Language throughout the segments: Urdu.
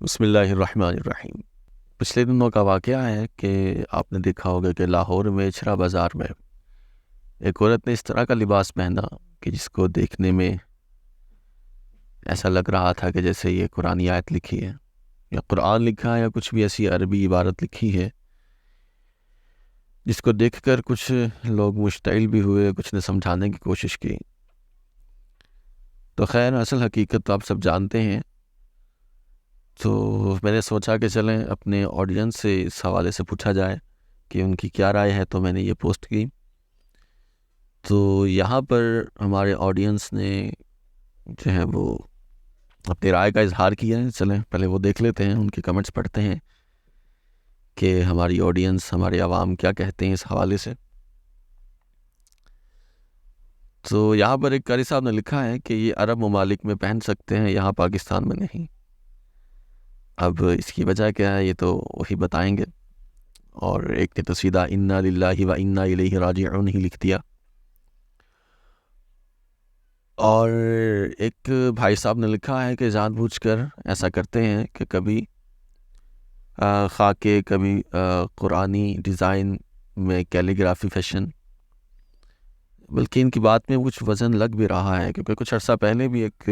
بسم اللہ الرحمن الرحیم۔ پچھلے دنوں کا واقعہ ہے کہ آپ نے دیکھا ہوگا کہ لاہور میں چھرا بازار میں ایک عورت نے اس طرح کا لباس پہنا کہ جس کو دیکھنے میں ایسا لگ رہا تھا کہ جیسے یہ قرآنی آیت لکھی ہے یا قرآن لکھا ہے یا کچھ بھی ایسی عربی عبارت لکھی ہے، جس کو دیکھ کر کچھ لوگ مشتعل بھی ہوئے، کچھ نے سمجھانے کی کوشش کی۔ تو خیر، اصل حقیقت تو آپ سب جانتے ہیں۔ تو میں نے سوچا کہ چلیں اپنے آڈینس سے اس حوالے سے پوچھا جائے کہ ان کی کیا رائے ہے، تو میں نے یہ پوسٹ کی۔ تو یہاں پر ہمارے آڈینس نے جو ہے وہ اپنی رائے کا اظہار کیا ہے۔ چلیں پہلے وہ دیکھ لیتے ہیں، ان کے کمنٹس پڑھتے ہیں کہ ہماری آڈینس، ہمارے عوام کیا کہتے ہیں اس حوالے سے۔ تو یہاں پر ایک قاری صاحب نے لکھا ہے کہ یہ عرب ممالک میں پہن سکتے ہیں، یہاں پاکستان میں نہیں۔ اب اس کی وجہ کیا ہے یہ تو وہی بتائیں گے۔ اور ایک نے تو سیدھا انا للہ و انا الیہ راجعون ہی لکھ دیا۔ اور ایک بھائی صاحب نے لکھا ہے کہ جان بوجھ کر ایسا کرتے ہیں کہ کبھی خاکے، کبھی قرآنی ڈیزائن میں کیلیگرافی فیشن، بلکہ ان کی بات میں کچھ وزن لگ بھی رہا ہے، کیونکہ کچھ عرصہ پہلے بھی ایک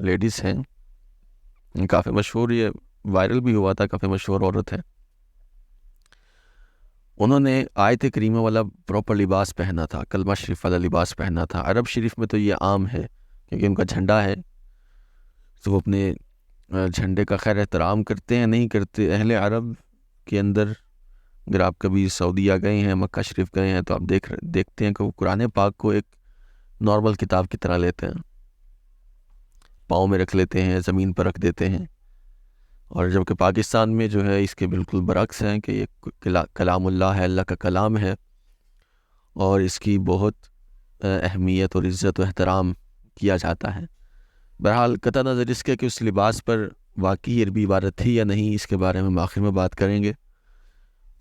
لیڈیز ہیں، کافی مشہور، یہ وائرل بھی ہوا تھا، کافی مشہور عورت ہے، انہوں نے آیت کریمہ والا پراپر لباس پہنا تھا، کلمہ شریف والا لباس پہنا تھا۔ عرب شریف میں تو یہ عام ہے کیونکہ ان کا جھنڈا ہے، تو وہ اپنے جھنڈے کا خیر احترام کرتے ہیں، نہیں کرتے۔ اہل عرب کے اندر اگر آپ کبھی سعودیہ گئے ہیں، مکہ شریف گئے ہیں، تو آپ دیکھتے ہیں کہ وہ قرآن پاک کو ایک نارمل کتاب کی طرح لیتے ہیں، پاؤں میں رکھ لیتے ہیں، زمین پر رکھ دیتے ہیں۔ اور جبکہ پاکستان میں جو ہے اس کے بالکل برعکس ہیں کہ یہ کلام اللہ ہے، اللہ کا کلام ہے، اور اس کی بہت اہمیت اور عزت و احترام کیا جاتا ہے۔ بہرحال قطع نظر اس کے کہ اس لباس پر واقعی عربی عبارت تھی یا نہیں، اس کے بارے میں ہم آخر میں بات کریں گے۔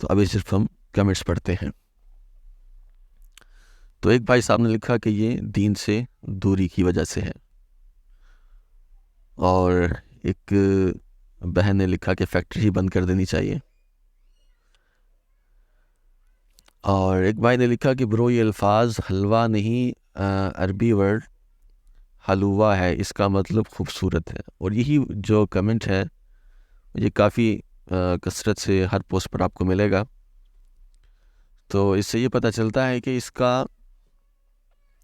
تو ابھی صرف ہم کمنٹس پڑھتے ہیں۔ تو ایک بھائی صاحب نے لکھا کہ یہ دین سے دوری کی وجہ سے ہے، اور ایک بہن نے لکھا کہ فیکٹری بند کر دینی چاہیے، اور ایک بھائی نے لکھا کہ برو یہ الفاظ حلوہ نہیں، عربی ورڈ حلوہ ہے، اس کا مطلب خوبصورت ہے۔ اور یہی جو کمنٹ ہے یہ کافی کثرت سے ہر پوسٹ پر آپ کو ملے گا۔ تو اس سے یہ پتہ چلتا ہے کہ اس کا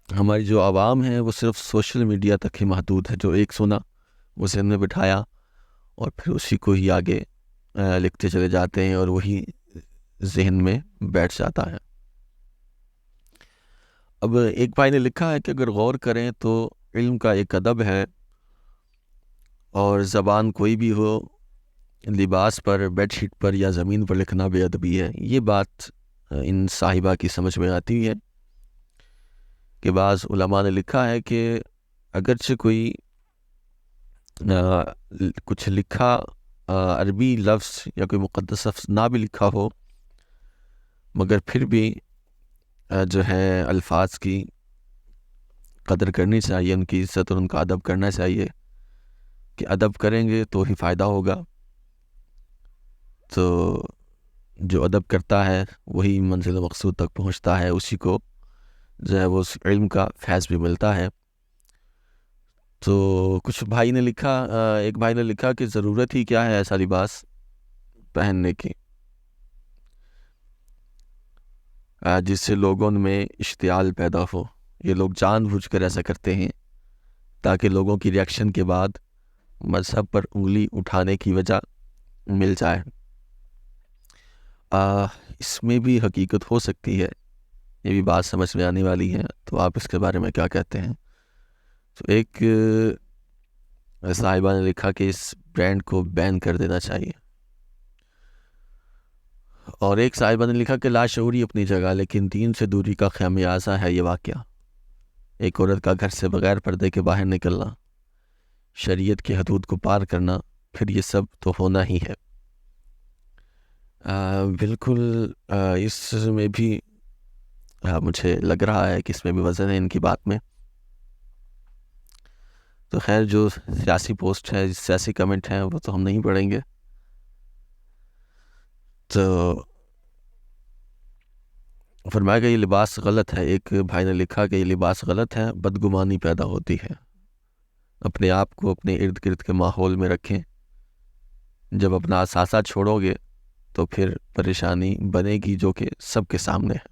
ہماری جو عوام ہے وہ صرف سوشل میڈیا تک ہی محدود ہے، جو ایک سنا وہ ذہن میں بٹھایا اور پھر اسی کو ہی آگے لکھتے چلے جاتے ہیں، اور وہی ذہن میں بیٹھ جاتا ہے۔ اب ایک بھائی نے لکھا ہے کہ اگر غور کریں تو علم کا ایک ادب ہے، اور زبان کوئی بھی ہو، لباس پر، بیڈ شیٹ پر یا زمین پر لکھنا بے ادبی ہے۔ یہ بات ان صاحبہ کی سمجھ میں آتی ہے کہ بعض علماء نے لکھا ہے کہ اگرچہ کوئی کچھ لکھا عربی لفظ یا کوئی مقدس لفظ نہ بھی لکھا ہو، مگر پھر بھی جو ہے الفاظ کی قدر کرنی چاہیے، ان کی عزت اور ان کا ادب کرنا چاہیے، کہ ادب کریں گے تو ہی فائدہ ہوگا۔ تو جو ادب کرتا ہے وہی منزل مقصود تک پہنچتا ہے، اسی کو جو ہے وہ اس علم کا فیض بھی ملتا ہے۔ تو کچھ بھائی نے لکھا، ایک بھائی نے لکھا کہ ضرورت ہی کیا ہے ایسا لباس پہننے کی جس سے لوگوں میں اشتعال پیدا ہو۔ یہ لوگ جان بوجھ کر ایسا کرتے ہیں تاکہ لوگوں کی ریاکشن کے بعد مذہب پر انگلی اٹھانے کی وجہ مل جائے۔ اس میں بھی حقیقت ہو سکتی ہے، یہ بھی بات سمجھ میں آنے والی ہے۔ تو آپ اس کے بارے میں کیا کہتے ہیں؟ تو ایک صاحبہ نے لکھا کہ اس برانڈ کو بین کر دینا چاہیے، اور ایک صاحبہ نے لکھا کہ لاشعوری اپنی جگہ، لیکن دین سے دوری کا خمیازہ ہے یہ واقعہ۔ ایک عورت کا گھر سے بغیر پردے کے باہر نکلنا، شریعت کی حدود کو پار کرنا، پھر یہ سب تو ہونا ہی ہے۔ بالکل، اس میں بھی مجھے لگ رہا ہے کہ اس میں بھی وزن ہے ان کی بات میں۔ تو خیر جو سیاسی پوسٹ ہے، سیاسی کمنٹ ہیں، وہ تو ہم نہیں پڑھیں گے. تو فرمایا کہ یہ لباس غلط ہے. ایک بھائی نے لکھا کہ یہ لباس غلط ہے، بدگمانی پیدا ہوتی ہے. اپنے آپ کو اپنے ارد گرد کے ماحول میں رکھیں. جب اپنا اثاثہ چھوڑو گے تو پھر پریشانی بنے گی جو کہ سب کے سامنے ہے.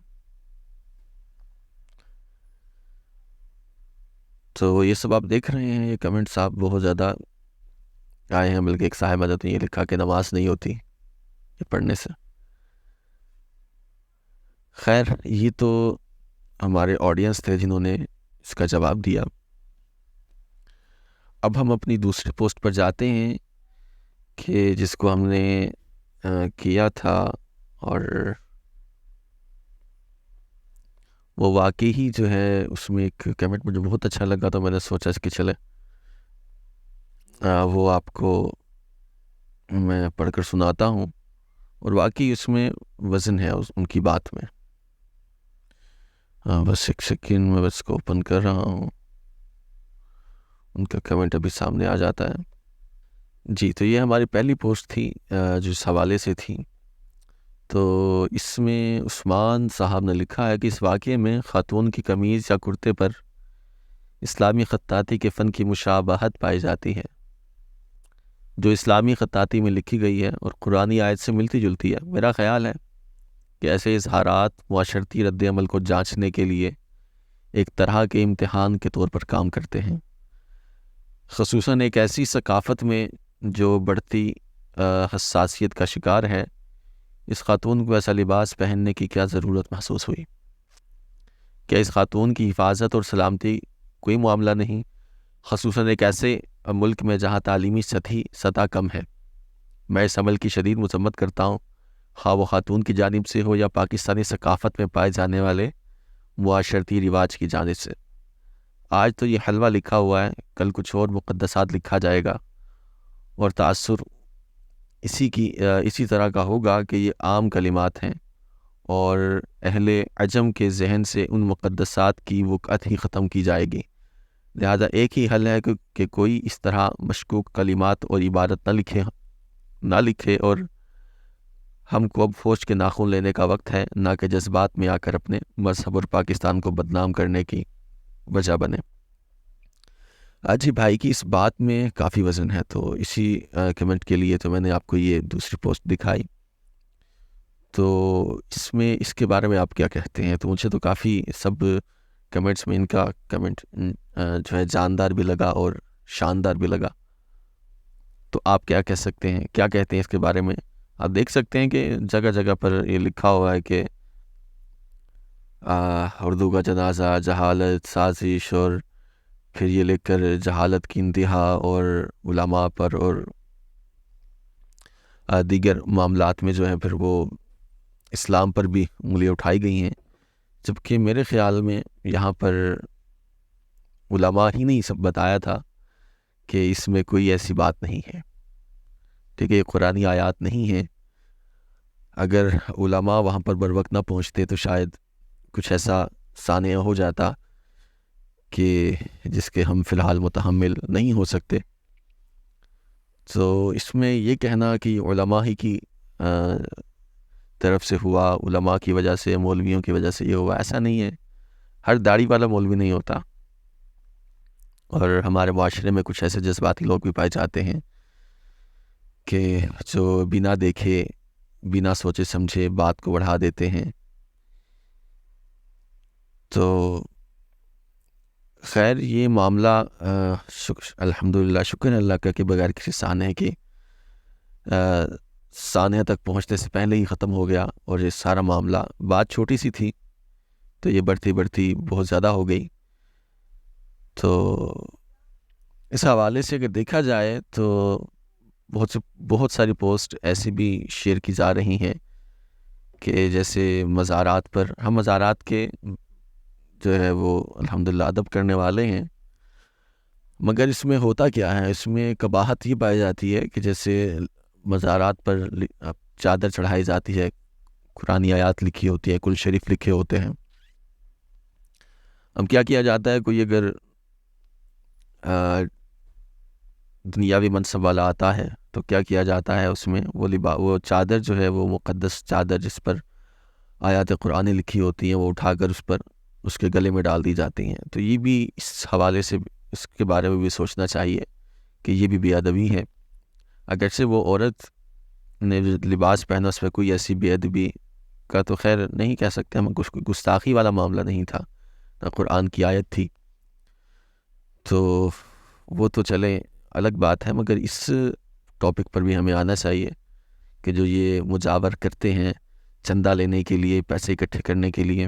تو یہ سب آپ دیکھ رہے ہیں، یہ کمنٹس آپ بہت زیادہ آئے ہیں. بلکہ ایک صاحب مدد نے یہ لکھا کہ نماز نہیں ہوتی یہ پڑھنے سے. خیر یہ تو ہمارے آڈینس تھے جنہوں نے اس کا جواب دیا. اب ہم اپنی دوسری پوسٹ پر جاتے ہیں کہ جس کو ہم نے کیا تھا، اور وہ واقعی ہی جو ہے اس میں ایک کمنٹ مجھے بہت اچھا لگا، تو میں نے سوچا اس کی چلے وہ آپ کو میں پڑھ کر سناتا ہوں. اور واقعی اس میں وزن ہے ان کی بات میں. بس ایک سیکنڈ میں بس کو اوپن کر رہا ہوں. ان کا کمنٹ ابھی سامنے آ جاتا ہے. جی تو یہ ہماری پہلی پوسٹ تھی جو اس حوالے سے تھی. تو اس میں عثمان صاحب نے لکھا ہے کہ اس واقعے میں خاتون کی قمیض یا کرتے پر اسلامی خطاطی کے فن کی مشابہت پائی جاتی ہے، جو اسلامی خطاطی میں لکھی گئی ہے اور قرآنی آیت سے ملتی جلتی ہے. میرا خیال ہے کہ ایسے اظہارات معاشرتی رد عمل کو جانچنے کے لیے ایک طرح کے امتحان کے طور پر کام کرتے ہیں، خصوصاً ایک ایسی ثقافت میں جو بڑھتی حساسیت کا شکار ہے. اس خاتون کو ایسا لباس پہننے کی کیا ضرورت محسوس ہوئی؟ کیا اس خاتون کی حفاظت اور سلامتی کوئی معاملہ نہیں، خصوصاً ایک ایسے ملک میں جہاں تعلیمی سطح کم ہے؟ میں اس عمل کی شدید مذمت کرتا ہوں، خواہ وہ خاتون کی جانب سے ہو یا پاکستانی ثقافت میں پائے جانے والے معاشرتی رواج کی جانب سے. آج تو یہ حلوہ لکھا ہوا ہے، کل کچھ اور مقدسات لکھا جائے گا، اور تأثر اسی طرح کا ہوگا کہ یہ عام کلمات ہیں اور اہل عجم کے ذہن سے ان مقدسات کی وقعت ہی ختم کی جائے گی. لہذا ایک ہی حل ہے کہ کوئی اس طرح مشکوک کلمات اور عبادت نہ لکھے، اور ہم کو اب فوج کے ناخن لینے کا وقت ہے، نہ کہ جذبات میں آ کر اپنے مذہب اور پاکستان کو بدنام کرنے کی وجہ بنے. جی بھائی کی اس بات میں کافی وزن ہے. تو اسی کمنٹ کے لیے تو میں نے آپ کو یہ دوسری پوسٹ دکھائی. تو اس میں اس کے بارے میں آپ کیا کہتے ہیں؟ تو مجھے تو کافی سب کمنٹس میں ان کا کمنٹ جو ہے جاندار بھی لگا اور شاندار بھی لگا. تو آپ کیا کہہ سکتے ہیں، کیا کہتے ہیں اس کے بارے میں؟ آپ دیکھ سکتے ہیں کہ جگہ جگہ پر یہ لکھا ہوا ہے کہ اردو کا جنازہ، جہالت، سازش، اور پھر یہ لکھ کر جہالت کی انتہا اور علماء پر اور دیگر معاملات میں جو ہے پھر وہ اسلام پر بھی انگلیاں اٹھائی گئی ہیں. جبکہ میرے خیال میں یہاں پر علماء ہی نہیں سب بتایا تھا کہ اس میں کوئی ایسی بات نہیں ہے. ٹھیک ہے، یہ قرآنی آیات نہیں ہے. اگر علماء وہاں پر بر وقت نہ پہنچتے تو شاید کچھ ایسا سانحہ ہو جاتا کہ جس کے ہم فی الحال متحمل نہیں ہو سکتے. تو اس میں یہ کہنا کہ علماء ہی کی طرف سے ہوا، علماء کی وجہ سے، مولویوں کی وجہ سے یہ ہوا، ایسا نہیں ہے. ہر داڑھی والا مولوی نہیں ہوتا، اور ہمارے معاشرے میں کچھ ایسے جذباتی لوگ بھی پائے جاتے ہیں کہ جو بنا دیکھے، بنا سوچے سمجھے بات کو بڑھا دیتے ہیں. تو خیر یہ معاملہ الحمدللہ، شکر اللہ کا کہ بغیر کسی سانحے کے سانحے تک پہنچنے سے پہلے ہی ختم ہو گیا. اور یہ سارا معاملہ، بات چھوٹی سی تھی تو یہ بڑھتی بڑھتی بہت زیادہ ہو گئی. تو اس حوالے سے اگر دیکھا جائے تو بہت ساری پوسٹ ایسی بھی شیئر کی جا رہی ہیں کہ جیسے مزارات پر، ہم مزارات کے جو ہے وہ الحمدللہ ادب کرنے والے ہیں، مگر اس میں ہوتا کیا ہے، اس میں قباحت یہ پائی جاتی ہے کہ جیسے مزارات پر چادر چڑھائی جاتی ہے، قرآنی آیات لکھی ہوتی ہے، کل شریف لکھے ہوتے ہیں. اب کیا کیا جاتا ہے، کوئی اگر دنیاوی منصب والا آتا ہے تو کیا کیا جاتا ہے اس میں، وہ چادر جو ہے، وہ مقدس چادر جس پر آیات قرآن لکھی ہوتی ہیں، وہ اٹھا کر اس کے گلے میں ڈال دی جاتی ہیں. تو یہ بھی اس حوالے سے اس کے بارے میں بھی سوچنا چاہیے کہ یہ بھی بے ادبی ہے. اگرچہ وہ عورت نے جو لباس پہنا اس میں کوئی ایسی بے ادبی کا تو خیر نہیں کہہ سکتے ہم، کچھ گستاخی والا معاملہ نہیں تھا، نہ قرآن کی آیت تھی، تو وہ تو چلیں الگ بات ہے. مگر اس ٹاپک پر بھی ہمیں آنا چاہیے کہ جو یہ مجاور کرتے ہیں چندہ لینے کے لیے، پیسے اکٹھے کرنے کے لیے،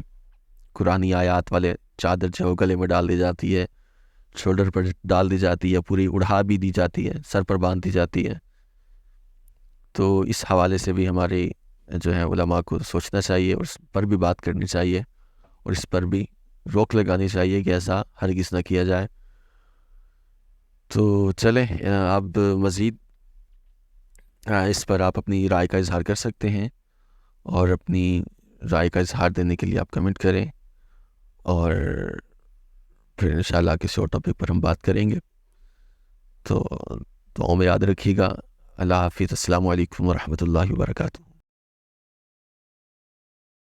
قرآنی آیات والے چادر جو ہے گلے میں ڈال دی جاتی ہے، شولڈر پر ڈال دی جاتی ہے، پوری اڑھا بھی دی جاتی ہے، سر پر باندھ دی جاتی ہے. تو اس حوالے سے بھی ہمارے جو ہے علماء کو سوچنا چاہیے اور اس پر بھی بات کرنی چاہیے اور اس پر بھی روک لگانی چاہیے کہ ایسا ہرگز نہ کیا جائے. تو چلیں اب مزید اس پر آپ اپنی رائے کا اظہار کر سکتے ہیں، اور اپنی رائے کا اظہار دینے کے لیے آپ کمنٹ کریں، اور پھر انشاءاللہ کسی اور ٹاپک پر ہم بات کریں گے. تو دعاؤں میں یاد رکھیے گا. اللہ حافظ. السلام علیکم ورحمۃ اللہ وبرکاتہ.